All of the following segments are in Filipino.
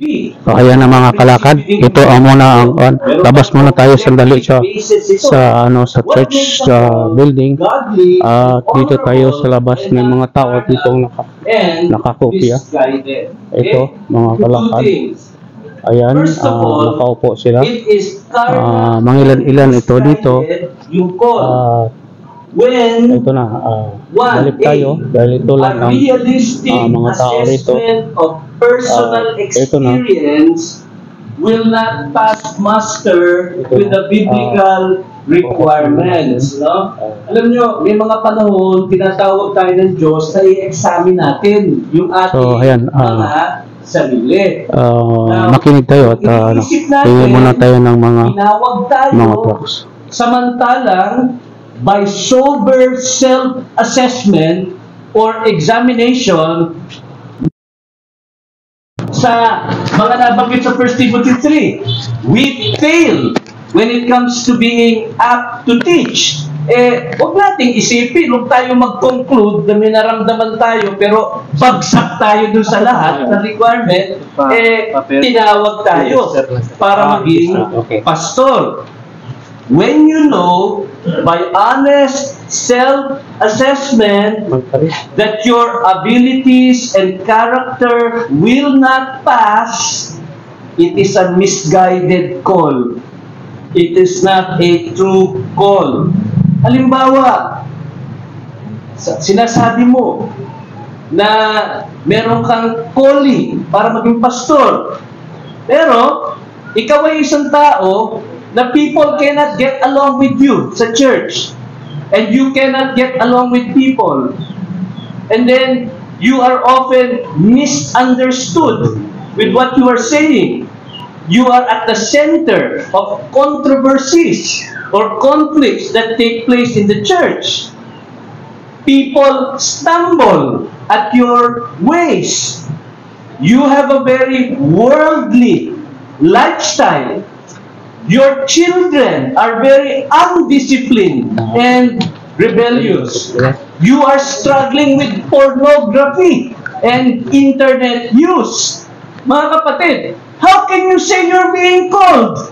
So, ayan na mga kalakad. Ito ang muna ang labas muna tayo sandali sa church building. At dito tayo sa labas ng mga tao dito nakakopya. Ito mga kalakad. Ayan, nakaupo sila. Mangilan-ilan ito dito. Ito na, balik tayo dahil ito lang ang mga tao rito. Ito na. Will not pass muster with the biblical requirements. No? Alam nyo, may mga panahon, tinatawag tayo ng Diyos na i-examine natin yung ating mga sarili. Makinig tayo at tingin muna tayo ng mga tracks. Samantalang, by sober self-assessment or examination sa mga nabanggit sa 1 Timothy 3, we fail when it comes to being apt to teach. Huwag nating isipin, huwag tayo mag-conclude na may naramdaman tayo pero bagsak tayo dun sa lahat na requirement, tinawag tayo para maging pastor. When you know by honest self-assessment that your abilities and character will not pass, it is a misguided call. It is not a true call. Halimbawa, sinasabi mo na meron kang calling para maging pastor, pero ikaw ay isang tao na people cannot get along with you sa church. And you cannot get along with people. And then, you are often misunderstood with what you are saying. You are at the center of controversies or conflicts that take place in the church. People stumble at your ways. You have a very worldly lifestyle. Your children are very undisciplined and rebellious. You are struggling with pornography and internet use. Mga kapatid, how can you say you're being called?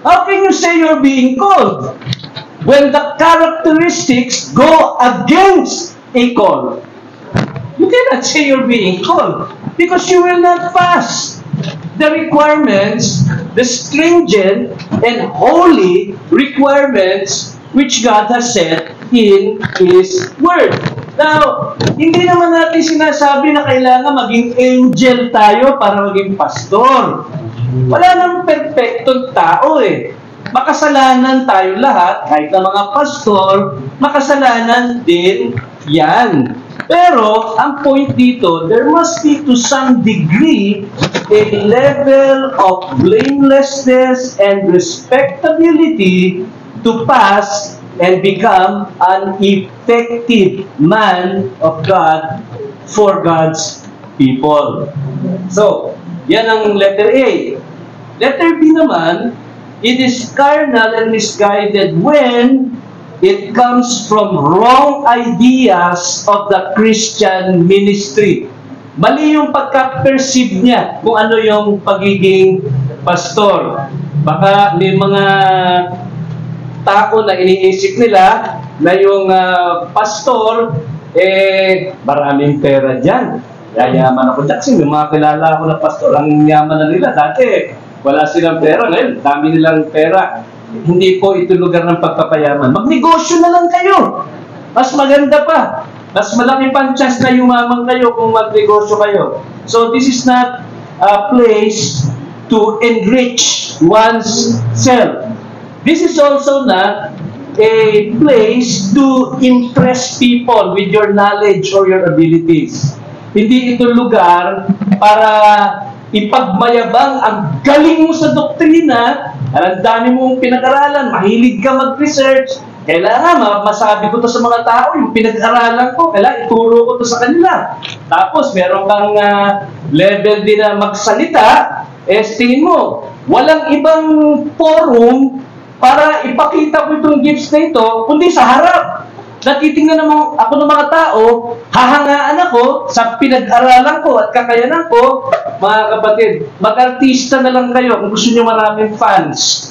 How can you say you're being called when the characteristics go against a call? You cannot say you're being called because you will not pass the requirements, the stringent and holy requirements which God has set in His Word. Now, hindi naman natin sinasabi na kailangan maging angel tayo para maging pastor. Wala nang perfectong tao Makasalanan tayo lahat, kahit na mga pastor, makasalanan din yan. Pero, ang point dito, there must be to some degree a level of blamelessness and respectability to pass and become an effective man of God for God's people. So, yan ang letter A. Letter B naman, it is carnal and misguided when it comes from wrong ideas of the Christian ministry. Mali yung pagka-perceive niya kung ano yung pagiging pastor. Baka may mga tao na iniisip nila na yung pastor, maraming pera dyan. Yayaman ako dyan. Kasi may mga kilala ko na pastor, ang yaman na nila. Dati, wala silang pera. Ngayon, dami nilang pera. Hindi po ito lugar ng pagpapayaman. Magnegosyo na lang kayo. Mas maganda pa. Mas malaki pang chance na yumaman kayo kung magnegosyo kayo. So this is not a place to enrich one's self. This is also not a place to impress people with your knowledge or your abilities. Hindi ito lugar para ipagmayabang ang galing mo sa doktrina, ang dami mong pinag-aralan, mahilig ka mag-research, kailangan masabi ko to sa mga tao, yung pinag-aralan ko, kailangan ituro ko to sa kanila. Tapos, meron kang level din na magsalita, tingin mo, walang ibang forum para ipakita ko itong gifts na ito, kundi sa harap. natitingnan naman ako ng mga tao, hahangaan ako sa pinag-aralan ko at kakayanan ko, mga kapatid, mag-artista na lang kayo kung gusto nyo maraming fans.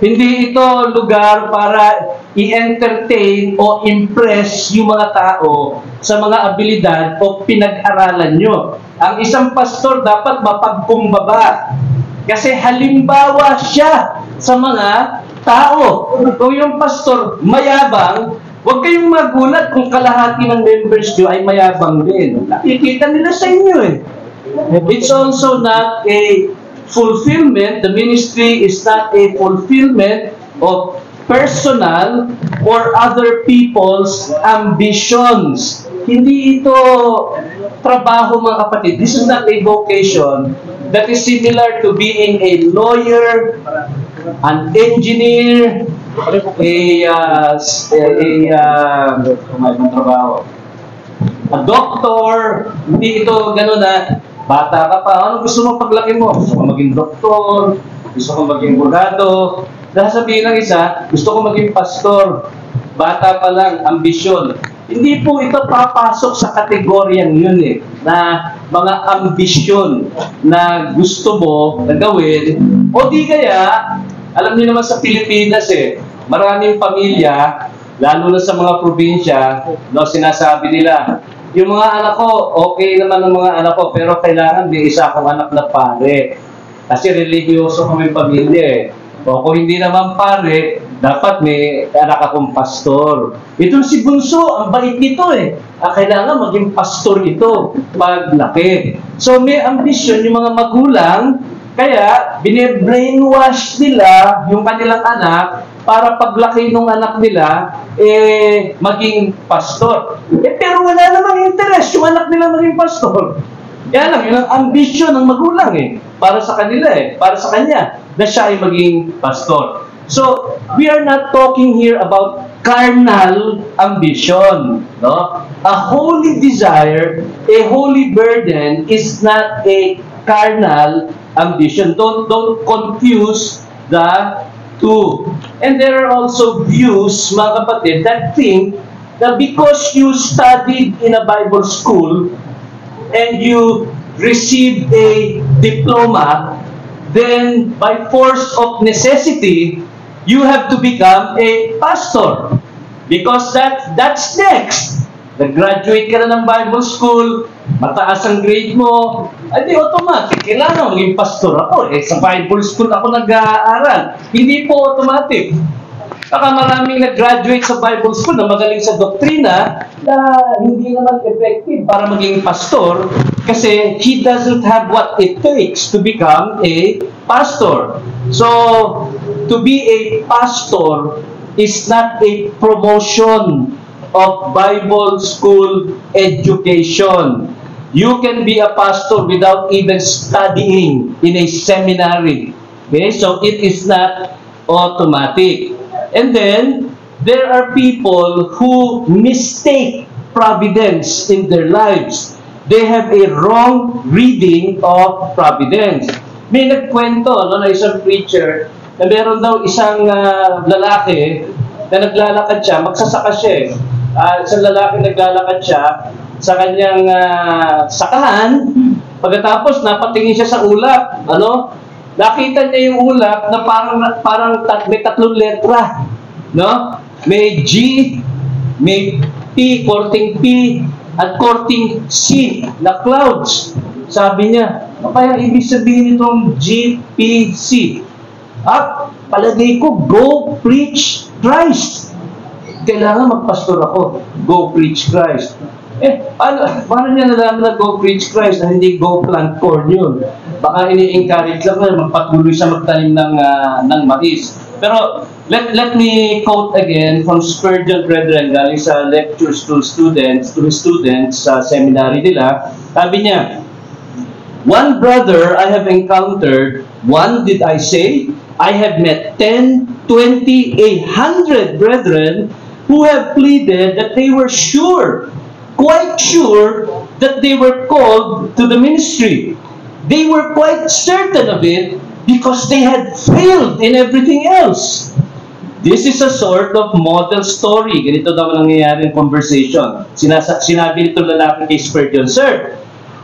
Hindi ito lugar para i-entertain o impress yung mga tao sa mga abilidad o pinag-aralan nyo. Ang isang pastor dapat mapagkumbaba. Kasi halimbawa siya sa mga tao. Kung yung pastor mayabang, huwag kayong magulat kung kalahati ng members nyo ay mayabang din. Nakikita nila sa inyo eh. It's also not a fulfillment. The ministry is not a fulfillment of personal or other people's ambitions. Hindi ito trabaho, mga kapatid. This is not a vocation that is similar to being a lawyer, an engineer, a doctor. Hindi ito gano'n na bata ka pa. Ano gusto mo paglaki mo? Gusto ko maging doktor, gusto ko maging abogado. Sasabihin ng isa, gusto ko maging pastor. Bata pa lang, ambisyon. Hindi po ito papasok sa kategoryang yun eh, na mga ambisyon na gusto mo na gawin. O di kaya, alam niyo naman sa Pilipinas eh, maraming pamilya, lalo na sa mga probinsya, no, sinasabi nila, yung mga anak ko, okay naman ang mga anak ko, pero kailangan may isa akong anak na pare. Kasi religyoso kami pamilya eh. O kung hindi naman pare, dapat may anak akong pastor. Ito si Bunso, ang bait nito eh. Kailangan maging pastor ito paglaki. So may ambisyon yung mga magulang, kaya bine-brainwash nila yung kanilang anak para paglaki ng anak nila, maging pastor. Pero wala namang interest yung anak nila maging pastor. Kaya lang, yun ang ambisyon ng magulang eh. Para sa kanila eh. Para sa kanya na siya ay maging pastor. So, we are not talking here about carnal ambition. No? A holy desire, a holy burden is not a carnal ambition. Don't confuse the two. And there are also views, mga kapatid, that think that because you studied in a Bible school and you received a diploma, then by force of necessity, you have to become a pastor. Because that's next. Nag-graduate ka na ng Bible school, mataas ang grade mo, ay di automatic, kailangan maging pastor ako. Sa Bible school ako nag-aaral. Hindi po automatic. Saka maraming nag-graduate sa Bible school na magaling sa doktrina na hindi naman effective para maging pastor kasi he doesn't have what it takes to become a pastor. So, to be a pastor is not a promotion of Bible school education. You can be a pastor without even studying in a seminary. Okay? So, it is not automatic. And then, there are people who mistake providence in their lives. They have a wrong reading of providence. May nagkwento na isang preacher na meron daw isang lalaki na naglalakad siya, magsasaka siya eh. Isang lalaki naglalakad siya sa kanyang sakahan. Pagkatapos, napatingin siya sa ulap. Nakita niya yung ulap na parang may tatlong letra, no? May G, may P, korting P, at korting C na clouds. Sabi niya, kaya ibig sabihin itong GPC? Palagay ko, go preach Christ. Kailangan magpastor ako. Go preach Christ. Paano niya nalaman na go preach Christ na hindi go plant corn yun? Baka ini-encourage lang na magpatuloy siya magtanim ng mais. Pero let me quote again from Spurgeon Brethren galing sa lectures to his students sa seminary nila. Sabi niya, one brother I have encountered, one did I say, I have met 10, 20, 100 brethren who have pleaded that they were sure, quite sure that they were called to the ministry. They were quite certain of it because they had failed in everything else. This is a sort of model story. Ganito daw nangyayari in conversation. Sinabi nito lalaki kay Spurgeon, "Sir,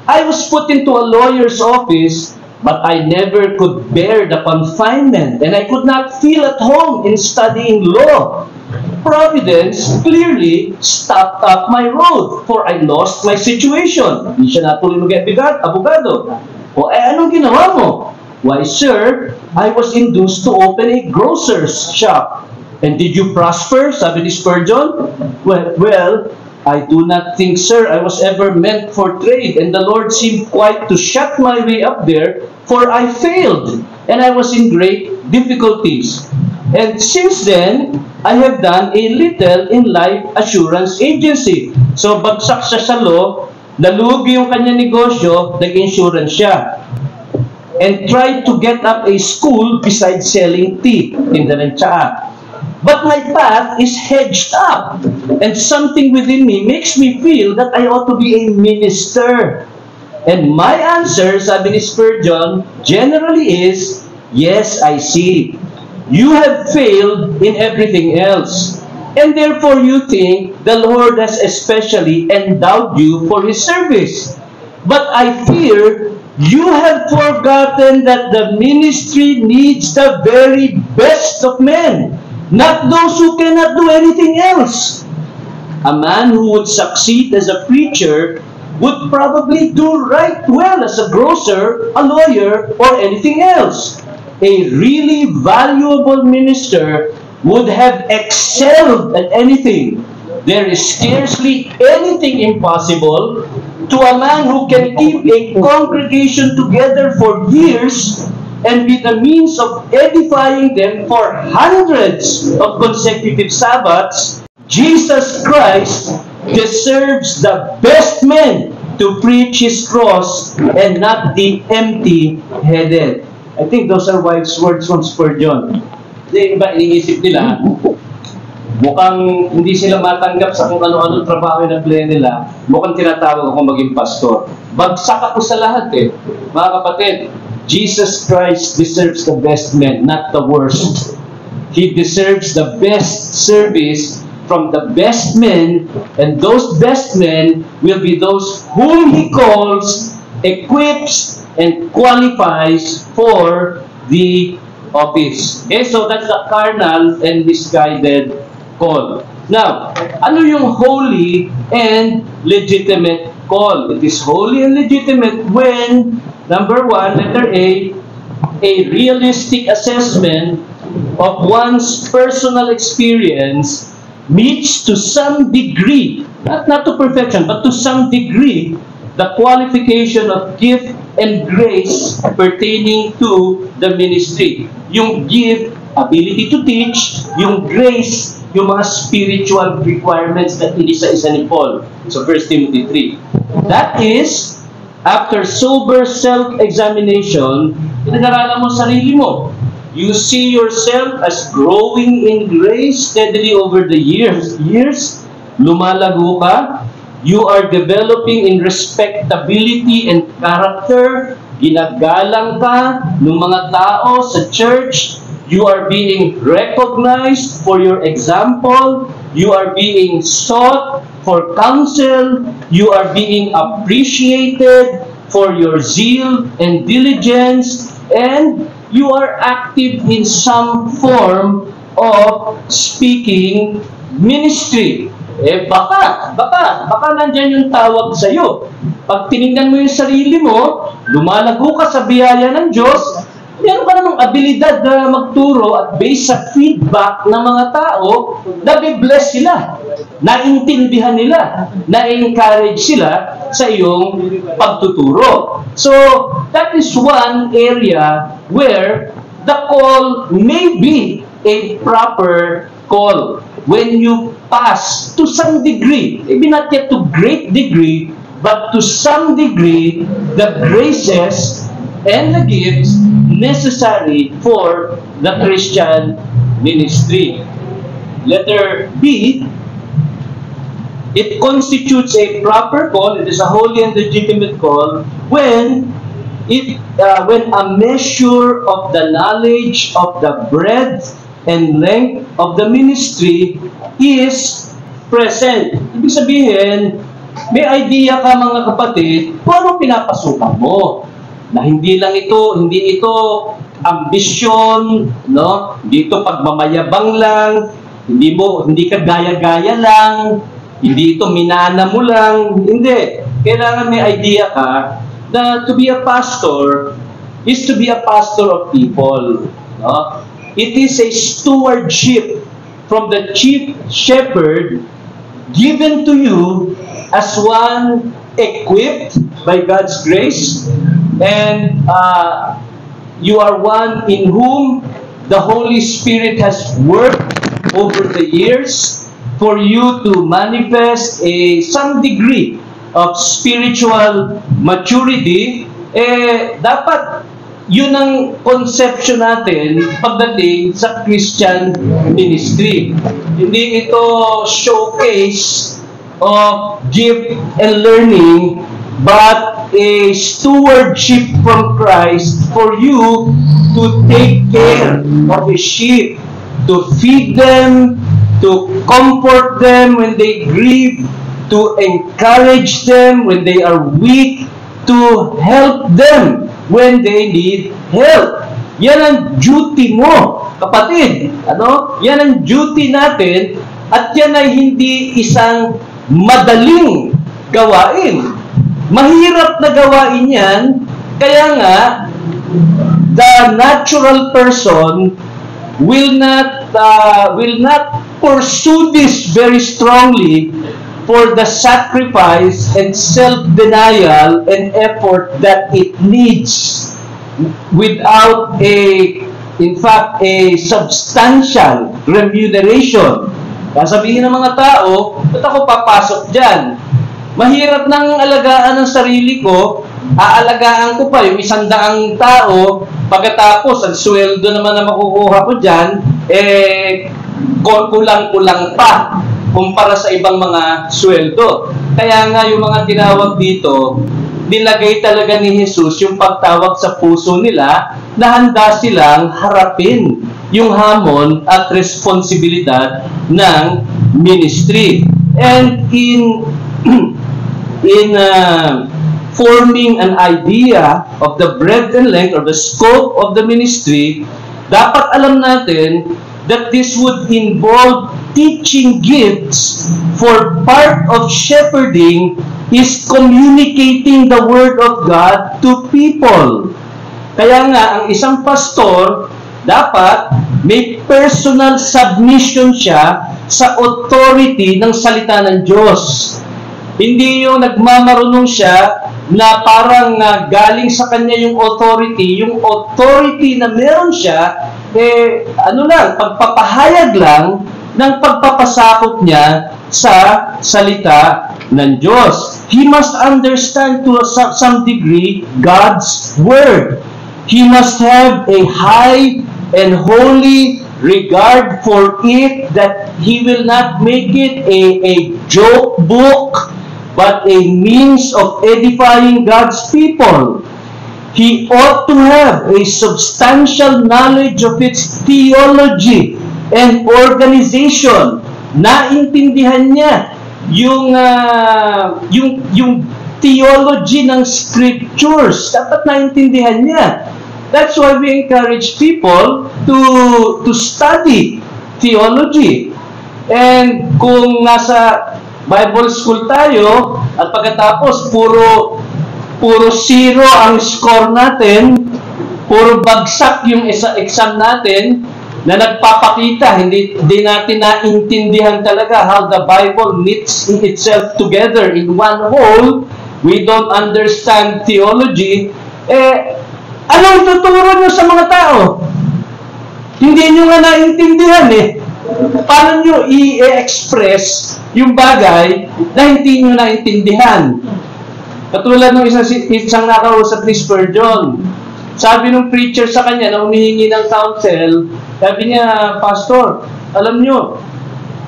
I was put into a lawyer's office, but I never could bear the confinement, and I could not feel at home in studying law. Providence clearly stopped up my road, for I lost my situation." Hindi siya natuloy mag-abogado. O, anong ginawa mo? "Why, sir, I was induced to open a grocer's shop." "And did you prosper?" sabi ni Spurgeon. Well, "I do not think, sir, I was ever meant for trade, and the Lord seemed quite to shut my way up there, for I failed, and I was in great difficulties. And since then, I have done a little in life assurance agency." So, bagsak siya sa law, nalugi yung kanya negosyo, nag-insurance siya. "And tried to get up a school besides selling tea," tinda ng tsaa. "But my path is hedged up, and something within me makes me feel that I ought to be a minister. And my answer," sabi ni Spurgeon, "generally is, yes, I see. You have failed in everything else, and therefore you think the Lord has especially endowed you for His service. But I fear you have forgotten that the ministry needs the very best of men, not those who cannot do anything else. A man who would succeed as a preacher would probably do right well as a grocer, a lawyer, or anything else. A really valuable minister would have excelled at anything. There is scarcely anything impossible to a man who can keep a congregation together for years and be the means of edifying them for hundreds of consecutive Sabbaths. Jesus Christ deserves the best men to preach His cross and not the empty-headed." I think those are wise words from Spurgeon. Hindi ba iniisip nila, mukhang hindi sila matanggap sa kung ano-ano trabaho na play nila, mukhang tinatawag ako maging pastor. Bagsak ako sa lahat eh. Mga kapatid, Jesus Christ deserves the best men, not the worst. He deserves the best service from the best men, and those best men will be those whom He calls, equips, and qualifies for the office. Okay, so that's the carnal and misguided call. Now, ano yung holy and legitimate call? It is holy and legitimate when, number one, letter A realistic assessment of one's personal experience meets to some degree, not to perfection, but to some degree, the qualification of gift and grace pertaining to the ministry. Yung gift, ability to teach, yung grace, yung mga spiritual requirements na inisa-isa ni Paul. So 1 Timothy 3. That is, after sober self-examination, pinag-aralan mo sarili mo. You see yourself as growing in grace steadily over the years. Lumalago ka. You are developing in respectability and character. Ginagalang ka ng mga tao sa church. You are being recognized for your example. You are being sought for counsel. You are being appreciated for your zeal and diligence. And you are active in some form of speaking ministry. Baka nandyan yung tawag sa'yo. Pag tinignan mo yung sarili mo, lumalago ka sa biyaya ng Diyos, meron ka namang abilidad na magturo at based sa feedback ng mga tao, nabibless sila, naintindihan nila, na-encourage sila sa iyong pagtuturo. So, that is one area where the call may be a proper call. When you pass to some degree, maybe not yet to great degree, but to some degree, the graces and the gifts necessary for the Christian ministry. Letter B, it constitutes a proper call, it is a holy and legitimate call, when a measure of the knowledge of the breadth and length of the ministry is present. Ibig sabihin, may idea ka mga kapatid kung ano pinapasukan mo. Na hindi ito ambisyon, no? Hindi ito pagmamayabang lang, hindi ka gaya-gaya lang, hindi ito minana mo lang, hindi. Kailangan may idea ka na to be a pastor is to be a pastor of people, no? It is a stewardship from the chief shepherd given to you as one equipped by God's grace, and you are one in whom the Holy Spirit has worked over the years for you to manifest some degree of spiritual maturity. Dapat yun ang conception natin pagdating sa Christian ministry. Hindi ito showcase of gift and learning, but a stewardship from Christ for you to take care of His sheep, to feed them, to comfort them when they grieve, to encourage them when they are weak, to help them when they need help. Yan ang duty mo, kapatid. Yan ang duty natin, at yan ay hindi isang madaling gawain. Mahirap na gawain yan, kaya nga, the natural person will not pursue this very strongly for the sacrifice and self-denial and effort that it needs without in fact, a substantial remuneration. Sasabihin ng mga tao, ba't ako papasok dyan? Mahirap nang alagaan ang sarili ko, aalagaan ko pa yung 100 tao, pagkatapos ang sweldo naman na makukuha ko dyan, kulang-kulang pa kumpara sa ibang mga sweldo. Kaya nga yung mga tinawag dito, nilagay talaga ni Jesus yung pagtawag sa puso nila na handa silang harapin yung hamon at responsibilidad ng ministry. And in forming an idea of the breadth and length or the scope of the ministry, dapat alam natin that this would involve teaching gifts, for part of shepherding is communicating the Word of God to people. Kaya nga, ang isang pastor, dapat may personal submission siya sa authority ng salita ng Diyos. Hindi yung nagmamarunong siya na parang galing sa kanya yung authority na meron siya, pagpapahayag lang ng pagpapasakop niya sa salita ng Diyos. He must understand to some degree God's Word. He must have a high and holy regard for it, that he will not make it a joke book, but a means of edifying God's people. He ought to have a substantial knowledge of its theology and organization. Naintindihan niya yung theology ng scriptures. Dapat naintindihan niya. That's why we encourage people to study theology. And kung nasa Bible school tayo, at pagkatapos puro zero ang score natin, puro bagsak yung exam natin, na nagpapakita, hindi natin naintindihan talaga how the Bible knits itself together in one whole, we don't understand theology, anong tuturo nyo sa mga tao? Hindi nyo nga naintindihan Paano nyo i-express yung bagay na hindi nyo naintindihan? Katulad ng isang nakausap ni Spurgeon. Sabi ng preacher sa kanya na humihingi ng counsel, sabi niya, Pastor, alam nyo,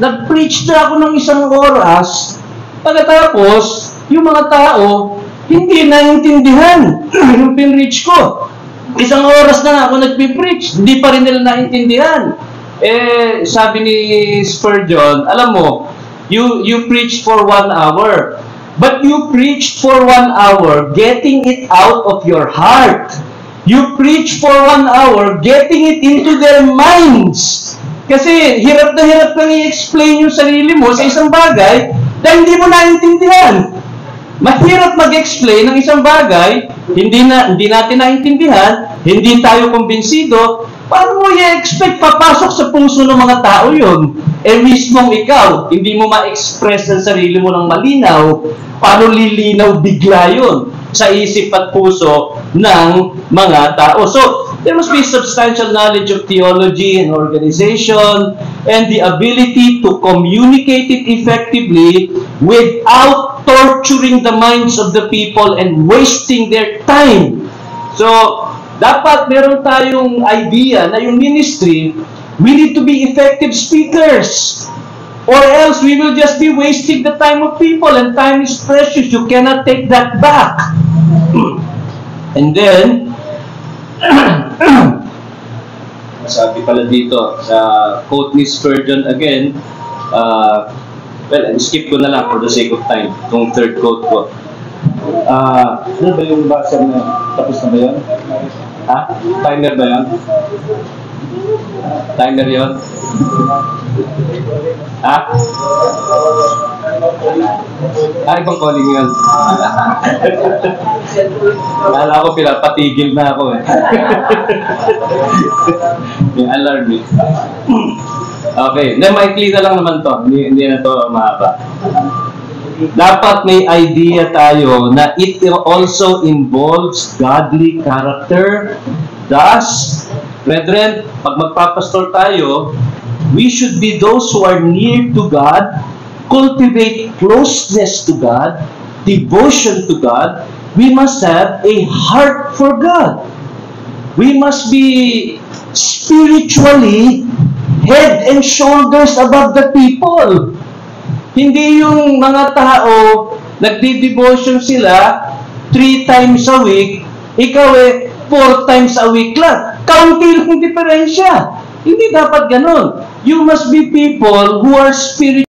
nag-preach na ako ng 1 oras, pagkatapos, yung mga tao, hindi naintindihan yung pinreach ko. 1 oras na ako nag-preach, hindi pa rin nila naintindihan. sabi ni Spurgeon, alam mo, you preach for 1 hour. But you preached for 1 hour, getting it out of your heart. You preach for 1 hour, getting it into their minds. Kasi hirap na hirap kang i-explain yung sarili mo sa isang bagay dahil hindi mo naintindihan. Mahirap mag-explain ng isang bagay, hindi natin naintindihan, hindi tayo kumbinsido, paano mo i-expect papasok sa puso ng mga tao yun? Mismong ikaw, hindi mo ma-express ang sarili mo ng malinaw, paano lilinaw bigla yun sa isip at puso ng mga tao? So, there must be substantial knowledge of theology and organization and the ability to communicate it effectively without torturing the minds of the people and wasting their time. So, dapat meron tayong idea na yung ministry, we need to be effective speakers. Or else we will just be wasting the time of people, and time is precious. You cannot take that back. And then, sabi pala dito, sa quote ni Spurgeon again, well, skip ko na lang for the sake of time, itong third quote ko. Ano ba yung basa na, tapos na ba yun? Ha? Timer ba yun? Timer yun? Ha? Ibang calling yun. Kala ko pinapatigil na ako eh. May alarm eh. Okay, maikli na lang naman to. Hindi na to mahaba. Dapat may idea tayo na it also involves godly character. Thus, brethren, pag magpapastor tayo, we should be those who are near to God, cultivate closeness to God, devotion to God. We must have a heart for God. We must be spiritually head and shoulders above the people. Hindi yung mga tao, nagdi-devotion sila 3 times a week, ikaw 4 times a week lang. Kaunti lang diferensya. Hindi dapat ganun. You must be people who are spiritual.